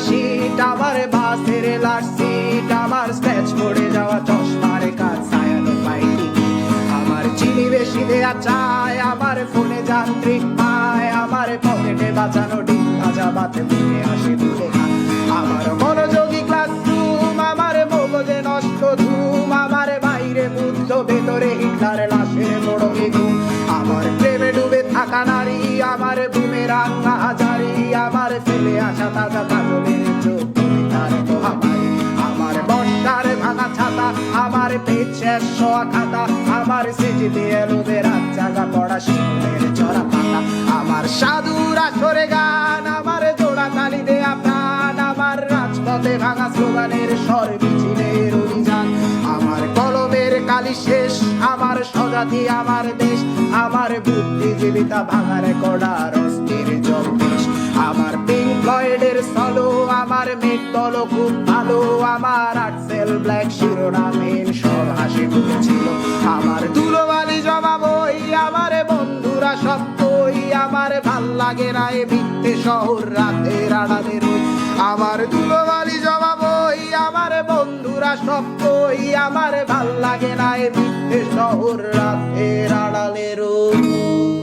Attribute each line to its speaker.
Speaker 1: শীত, আমার বাসের লাস্ট সিট, আমার স্ক্র্যাচ পড়ে যাওয়া চশমার কাজ ছায়ানো পাইনি, আমার চিনি বেশি দেয়া চায়, আমার ফোনে যান্ত্রিক পায়, আমার পকেটে বাঁচানো ডিম ভাজা বাতে মুখে হাসি তুলে খায়, আমার মনোযোগী ক্লাসরুম, আমার মগজে নষ্ট ধুম, আমার বাইরে বুদ্ধ ভেতরে হিটলার লাশের মোড়কে ঘুম, আমার প্রেমে ডুবে থাকা নারী, আমার বুমেরাং হাজারি, আমার ফেলে আসা তাজা কাজলের চোখ তার মহামারী, আমার বর্ষার ভাঙা ছাতা, আমার পেট শেষ শোয়া খাতা, আমার স্মৃতিতে এলোদের রাত জাগা পড়া শিশুদের চড়া পাতা, আমার সাধুর আসরে গান, আমার জোড়া তালি দেয়া প্রাণ, আমার রাজপথে ভাঙা স্লোগানের স্বর মিছিলের অভিযান, আমার কলমের কালি শেষ, আমার স্বজাতি আমার দেশ, আমার বুদ্ধিজীবিতা ভাঙার কড়ার অস্থির জম্পেশ, আমার পিঙ্ক ফ্লয়েডের সলো, আমার মেট দলও খুব ভালো, আমার আর্টসেল ব্ল্যাক শিরোনামহীন সব হাসি খুঁজছিল, আমার ধুলোবালি জমা বই, আমার বন্ধুরা সব কই, আমার ভাল লাগে না এ মিথ্যে শহর রাতের আড়ালে রই, আমার ধুলোবালি জমা বই, আমার বন্ধুরা সব কই, আমার ভাল লাগে না এ মিথ্যে শহর রাতের আড়ালে রই।